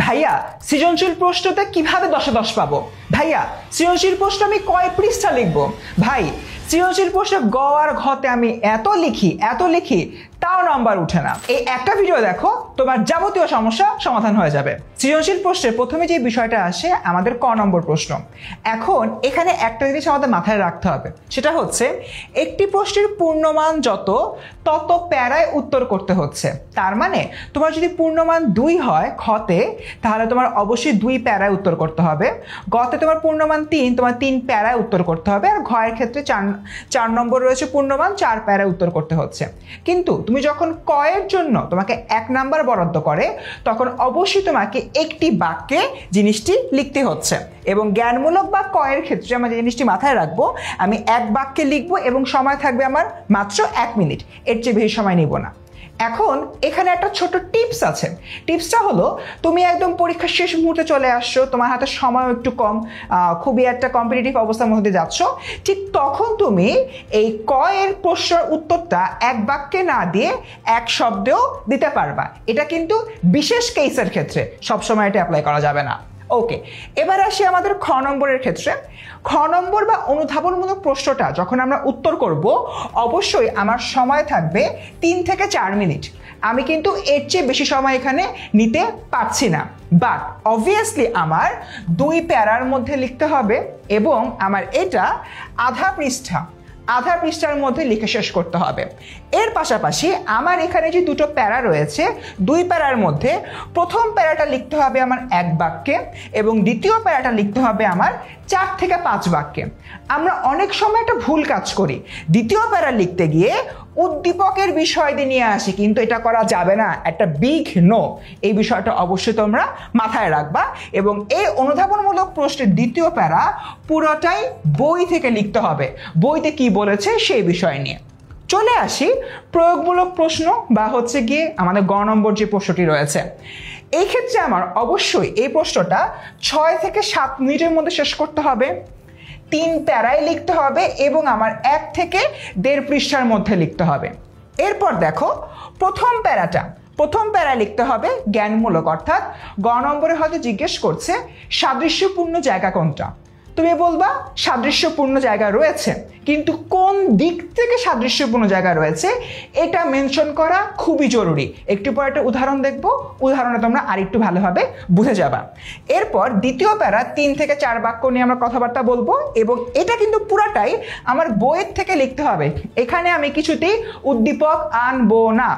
ভাইয়া সৃজনশীল প্রশ্নতে কিভাবে 10-এ 10 পাবো? ভাইয়া সৃজনশীল প্রশ্ন আমি কয় পৃষ্ঠা লিখবো? ভাই সৃজনশীল প্রশ্ন গ আর ঘতে আমি এত লিখি তাও নাম্বার উঠে না। এই একটা ভিডিও দেখো, তোমার যাবতীয় সমস্যা সমাধান হয়ে যাবে। সৃজনশীল প্রশ্নের প্রথমে যে বিষয়টা আসে আমাদের ক নম্বর প্রশ্ন। এখন এখানে একটা জিনিস আমাদের মাথায় রাখতে হবে, সেটা হচ্ছে একটি প্রশ্নের পূর্ণমান যত তত প্যারায় উত্তর করতে হচ্ছে। তার মানে তোমার যদি পূর্ণমান 2 হয় খতে, তাহলে তোমার অবশ্যই 2 প্যারায় উত্তর করতে হবে। গতে তোমার পূর্ণমান 3, তোমার 3 প্যারায় উত্তর করতে হবে। আর ঘয়ের ক্ষেত্রে 4 নম্বর রয়েছে পূর্ণমান, 4 প্যারায় উত্তর করতে হচ্ছে। কিন্তু তুমি যখন কয়ের জন্য তোমাকে 1 নাম্বার বরাদ্দ করে, তখন অবশ্যই তোমাকে একটি বাক্যে জিনিসটি লিখতে হচ্ছে। এবং জ্ঞানমূলক বা কয়ের ক্ষেত্রে আমরা যে জিনিসটি মাথায় রাখবো, আমি 1 বাক্যে লিখবো এবং সময় থাকবে আমার মাত্র 1 মিনিট, এর চেয়ে বেশি সময় নিব না। এখন এখানে একটা ছোট টিপস আছে। টিপসটা হলো, তুমি একদম পরীক্ষার শেষ মুহূর্তে চলে আসছো, তোমার হাতে সময় একটু কম, খুবই একটা কম্পিটিটিভ অবস্থার মধ্যে যাচ্ছ, ঠিক তখন তুমি এই কয়ের প্রশ্নের উত্তরটা 1 বাক্যে না দিয়ে 1 শব্দেও দিতে পারবা। এটা কিন্তু বিশেষ কেসের ক্ষেত্রে, সবসময় এটা অ্যাপ্লাই করা যাবে না। ওকে, এবার আসি আমাদের খ নম্বরের ক্ষেত্রে। খ নম্বর বা অনুধাবনমূলক প্রশ্নটা যখন আমরা উত্তর করব, অবশ্যই আমার সময় থাকবে 3 থেকে 4 মিনিট। আমি কিন্তু এর চেয়ে বেশি সময় এখানে নিতে পারছি না, বাট অবভিয়াসলি আমার 2 প্যারার মধ্যে লিখতে হবে এবং আমার এটা আধা পৃষ্ঠার মধ্যে লিখে শেষ করতে হবে। এর পাশাপাশি আমার এখানে যে 2টো প্যারা রয়েছে, 2 প্যারার মধ্যে প্রথম প্যারাটা লিখতে হবে আমার 1 বাক্যে এবং দ্বিতীয় প্যারাটা লিখতে হবে আমার 4 থেকে 5 বাক্যে। আমরা অনেক সময় একটা ভুল কাজ করি, দ্বিতীয় প্যারা লিখতে গিয়ে উদ্দীপকের বিষয় দিয়ে নিয়ে আসি, কিন্তু এটা করা যাবে না, একটা বিগ নো। এই বিষয়টা অবশ্যই তোমরা মাথায় রাখবা। এবং এই অনুধাবনমূলক প্রশ্নের দ্বিতীয় প্যারা পুরোটাই বই থেকে লিখতে হবে, বইতে কি বলেছে সেই বিষয় নিয়ে। চলে আসি প্রয়োগমূলক প্রশ্ন বা হচ্ছে গিয়ে আমাদের গ নম্বর যে প্রশ্নটি রয়েছে। এই ক্ষেত্রে আমার অবশ্যই এই প্রশ্নটা 6 থেকে 7 মিনিটের মধ্যে শেষ করতে হবে, 3 প্যারায় লিখতে হবে এবং আমার 1 থেকে 1.5 পৃষ্ঠার মধ্যে লিখতে হবে। এরপর দেখো প্রথম প্যারায় লিখতে হবে জ্ঞানমূলক, অর্থাৎ গ নম্বরে হয়তো জিজ্ঞেস করছে সাদৃশ্যপূর্ণ জায়গা কোনটা। তুমি বলবা সাদৃশ্যপূর্ণ জায়গা রয়েছে, কিন্তু কোন দিক থেকে সাদৃশ্যপূর্ণ জায়গা রয়েছে এটা মেনশন করা খুবই জরুরি। একটু পর একটা উদাহরণ দেখবো, উদাহরণে তোমরা আরেকটু ভালোভাবে বুঝে যাবা। এরপর দ্বিতীয় প্যারা 3 থেকে 4 বাক্য নিয়ে আমরা কথাবার্তা বলবো এবং এটা কিন্তু পুরাটাই আমার বইয়ের থেকে লিখতে হবে, এখানে আমি কিছুতেই উদ্দীপক আনবো না।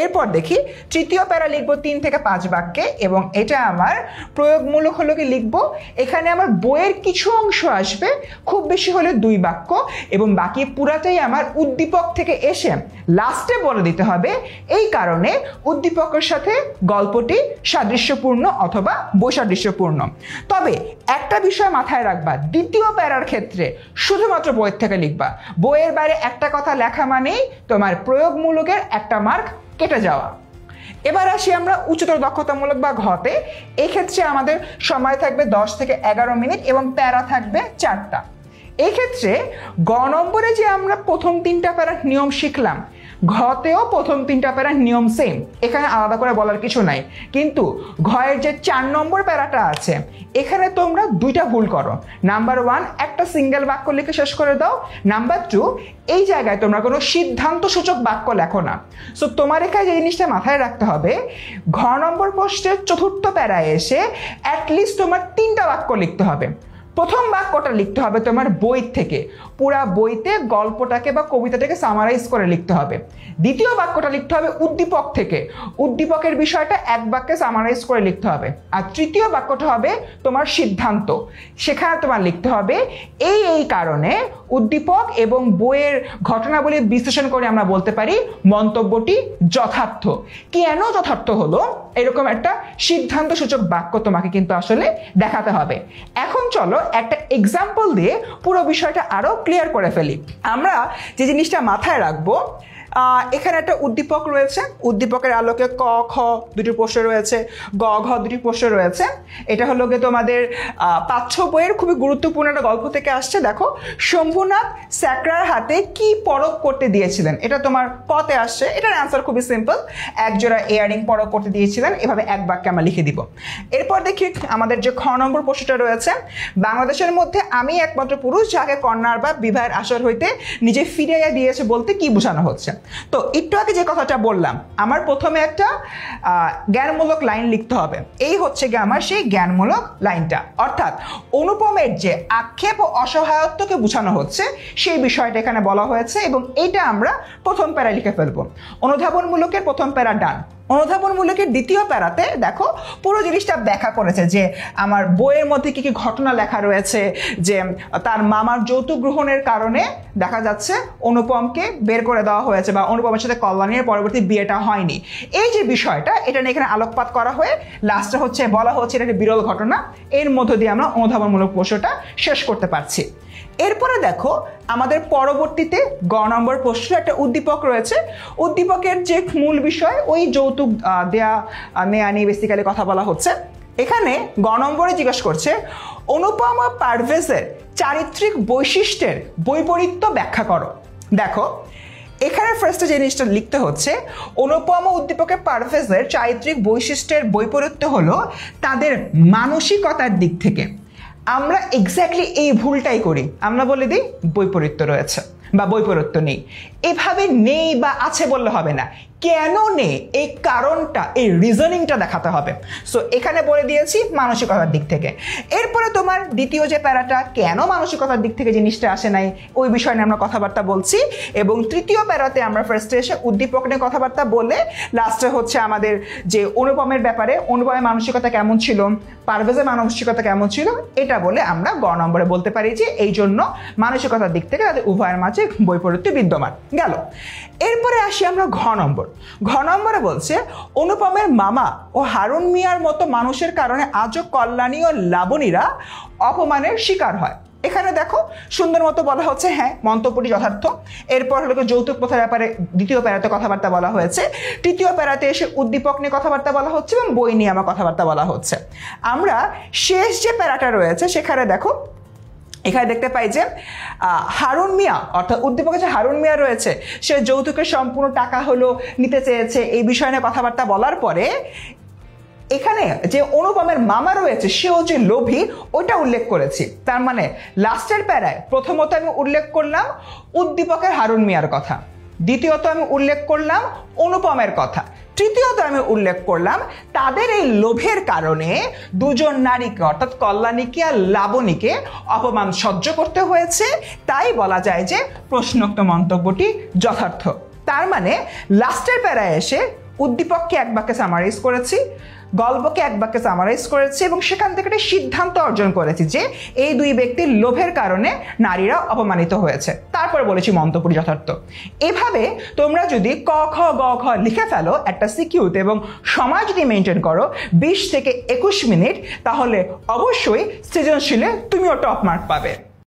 এরপর দেখি তৃতীয় প্যারা লিখবো 3 থেকে 5 বাক্যে এবং এটা আমার প্রয়োগমূলক হলো কি লিখবো, এখানে আমার বইয়ের কিছু অংশ আসবে, খুব বেশি হলে 2 বাক্য এবং বাকি পুরাটাই আমার উদ্দীপক থেকে এসে লাস্টে বলে দিতে হবে। এই কারণে উদ্দীপকের সাথে গল্পটি সাদৃশ্যপূর্ণ অথবা বৈসাদৃশ্যপূর্ণ। তবে একটা বিষয় মাথায় রাখবা, দ্বিতীয় প্যারার ক্ষেত্রে শুধুমাত্র বইয়ের থেকে লিখবা, বইয়ের বাইরে একটা কথা লেখা মানেই তোমার প্রয়োগমূলকের একটা মার্ক কেটে যাওয়া। এবার আসি আমরা উচ্চতর দক্ষতামূলক বা ঘতে। এই ক্ষেত্রে আমাদের সময় থাকবে 10 থেকে 11 মিনিট এবং প্যারা থাকবে 4টা। এই ক্ষেত্রে গ নম্বরে যে আমরা প্রথম 3টা প্যারার নিয়ম শিখলাম, ঘতেও প্রথম 3টা প্যারার নিয়ম সেম, এখানে আলাদা করে বলার কিছু নাই। কিন্তু ঘয়ের যে 4 নম্বর প্যারাটা আছে, এখানে তোমরা 2টা ভুল করো। নাম্বার 1, একটা সিঙ্গেল বাক্য লিখে শেষ করে দাও। নাম্বার 2, এই জায়গায় তোমরা কোনো সিদ্ধান্ত সূচক বাক্য লেখো না। সো তোমার এখানে যে জিনিসটা মাথায় রাখতে হবে, ঘ নম্বর প্রশ্নের 4র্থ প্যারায় এসে অ্যাটলিস্ট তোমার 3টা বাক্য লিখতে হবে। প্রথম বাক্যটা লিখতে হবে তোমার বই থেকে, পুরা বইতে গল্পটাকে বা কবিতাটাকে সামারাইজ করে লিখতে হবে। দ্বিতীয় বাক্যটা লিখতে হবে উদ্দীপক থেকে, উদ্দীপকের বিষয়টা 1 বাক্যে সামারাইজ করে লিখতে হবে। আর তৃতীয় বাক্যটা হবে তোমার সিদ্ধান্ত, সেখানে তোমার লিখতে হবে এই কারণে উদ্দীপক এবং বইয়ের ঘটনাবলী বিশ্লেষণ করে আমরা বলতে পারি মন্তব্যটি যথার্থ। কেন যথার্থ হলো, এরকম একটা সিদ্ধান্ত সূচক বাক্য তোমাকে কিন্তু আসলে দেখাতে হবে। এখন চলো একটা এক্সাম্পল দিয়ে পুরো বিষয়টা আরো ক্লিয়ার করে ফেলি। আমরা যে জিনিসটা মাথায় রাখবো, এখানে একটা উদ্দীপক রয়েছে, উদ্দীপকের আলোকে ক খ দুটি প্রশ্ন রয়েছে, গ ঘ দুটি প্রশ্ন রয়েছে। এটা হলো গিয়ে তোমাদের পাঠ্য বইয়ের খুবই গুরুত্বপূর্ণ একটা গল্প থেকে আসছে। দেখো, শম্ভুনাথ স্যাকরার হাতে কি পরখ করতে দিয়েছিলেন, এটা তোমার কতে আসছে। এটার অ্যান্সার খুবই সিম্পল, একজোড়া ইয়ারিং পরখ করতে দিয়েছিলেন। এভাবে এক বাক্যে আমরা লিখে দিব। এরপর দেখি আমাদের যে খ নম্বর প্রশ্নটা রয়েছে, বাংলাদেশের মধ্যে আমি একমাত্র পুরুষ যাকে কন্যার বা বিবাহের আসর হইতে নিজে ফিরাইয়া দিয়েছে বলতে কি বোঝানো হচ্ছে। তো একটু আগে যে কথাটা বললাম, আমার প্রথমে একটা জ্ঞানমূলক লাইন লিখতে হবে। এই হচ্ছে গিয়ে আমার সেই জ্ঞানমূলক লাইনটা, অর্থাৎ অনুপমের যে আক্ষেপ ও অসহায়ত্বকে বোঝানো হচ্ছে সেই বিষয়টা এখানে বলা হয়েছে, এবং এইটা আমরা প্রথম প্যারা লিখে ফেলবো। অনুধাবনমূলকের প্রথম প্যারা ডান। অনুধাবনমূলকের দ্বিতীয় প্যারাতে দেখো পুরো জিনিসটা ব্যাখ্যা করেছে যে আমার বইয়ের মধ্যে কি কি ঘটনা লেখা রয়েছে, যে তার মামার যৌতুক গ্রহণের কারণে দেখা যাচ্ছে অনুপমকে বের করে দেওয়া হয়েছে বা অনুপমের সাথে কল্যাণীর পরবর্তী বিয়েটা হয়নি। এই যে বিষয়টা, এটা নিয়ে এখানে আলোকপাত করা হয়ে লাস্টে হচ্ছে বলা হচ্ছে এটা একটা বিরল ঘটনা। এর মধ্য দিয়ে আমরা অনুধাবনমূলক প্রশ্নটা শেষ করতে পারছি। এরপরে দেখো আমাদের পরবর্তীতে গ নম্বর প্রশ্ন একটা উদ্দীপক রয়েছে। উদ্দীপকের যে মূল বিষয় ওই যৌতুক দেয়া নেয়া নিয়ে বেসিক্যালি কথা বলা হচ্ছে। এখানে গ নম্বরে জিজ্ঞাসা করছে অনুপমা পারভেজের চারিত্রিক বৈশিষ্ট্যের বৈপরীত্য ব্যাখ্যা করো। দেখো এখানে ফার্স্টে যে জিনিসটা লিখতে হচ্ছে, অনুপমা উদ্দীপকের পারভেজের চারিত্রিক বৈশিষ্ট্যের বৈপরীত্য হলো তাদের মানসিকতার দিক থেকে। আমরা এক্স্যাক্টলি এই ভুলটাই করি, আমরা বলে দিই বৈপরীত্য রয়েছে বা বৈপরীত্য নেই। এভাবে নেই বা আছে বললে হবে না, কেন নেই এই কারণটা, এই রিজনিংটা দেখাতে হবে। সো এখানে বলে দিয়েছি মানসিকতার দিক থেকে। এরপরে তোমার দ্বিতীয় যে প্যারাটা, কেন মানসিকতার দিক থেকে জিনিসটা আসে নাই ওই বিষয় নিয়ে আমরা কথাবার্তা বলছি, এবং তৃতীয় প্যারাতে আমরা ফার্স্টে এসে উদ্দীপক নিয়ে কথাবার্তা বলে লাস্টে হচ্ছে আমাদের যে অনুপমের ব্যাপারে, অনুপমের মানসিকতা কেমন ছিল, পারভেজের মানসিকতা কেমন ছিল, এটা বলে আমরা গ নম্বরে বলতে পারি যে এই জন্য মানসিকতার দিক থেকে তাদের উভয়ের মাঝে বৈপরীত্য বিদ্যমান গেল। এরপরে আসি আমরা ঘ নম্বর। ঘ নম্বরে বলছে অনুপমের মামা ও হারুন মিয়ার মতো মানুষের কারণে আজও কল্যাণী ও লাবণীরা অপমানের শিকার হয়। এখানে দেখো সুন্দর মতো বলা হচ্ছে, হ্যাঁ মন্তব্যটি যথার্থ। এরপর হলো যৌতুক প্রথার ব্যাপারে দ্বিতীয় প্যারাতে কথাবার্তা বলা হয়েছে। তৃতীয় প্যারাতে এসে উদ্দীপক নিয়ে কথাবার্তা বলা হচ্ছে এবং বই নিয়ে আমার কথাবার্তা বলা হচ্ছে। আমরা শেষ যে প্যারাটা রয়েছে সেখানে দেখো, এখানে দেখতে পাই যে হারুন মিয়া অর্থাৎ উদ্দীপকে যে হারুন মিয়া রয়েছে সে যৌতুকের সম্পূর্ণ টাকা হলো নিতে চেয়েছে, এই বিষয় নিয়ে কথাবার্তা বলার পরে এখানে যে অনুপমের মামা রয়েছে সেও যে লোভী ওইটা উল্লেখ করেছি। তার মানে লাস্টের প্যারায় প্রথমত আমি উল্লেখ করলাম উদ্দীপকের হারুন মিয়ার কথা, দ্বিতীয়ত আমি উল্লেখ করলাম অনুপমের কথা, তৃতীয়ত আমি উল্লেখ করলাম তাদের এই লোভের কারণে দুজন নারীকে অর্থাৎ কল্যাণীকে আর লাবণীকে অপমান সহ্য করতে হয়েছে। তাই বলা যায় যে প্রশ্নোক্ত মন্তব্যটি যথার্থ। তার মানে লাস্টের প্যারায় এসে উদ্দীপককে এক বাক্যে সামারাইজ করেছি, গল্পকে এক বাক্যে সামারাইজ করেছি এবং সেখান থেকে একটা সিদ্ধান্ত অর্জন করেছি যে এই দুই ব্যক্তির লোভের কারণে নারীরা অপমানিত হয়েছে। তারপর বলেছি মন্তব্য যথার্থ। এভাবে তোমরা যদি ক খ গ ঘ লিখে ফেলো একটা সিকিউতে এবং সময় যদি মেনটেন করো 20 থেকে 21 মিনিট, তাহলে অবশ্যই সৃজনশীলে তুমিও টপ মার্ক পাবে।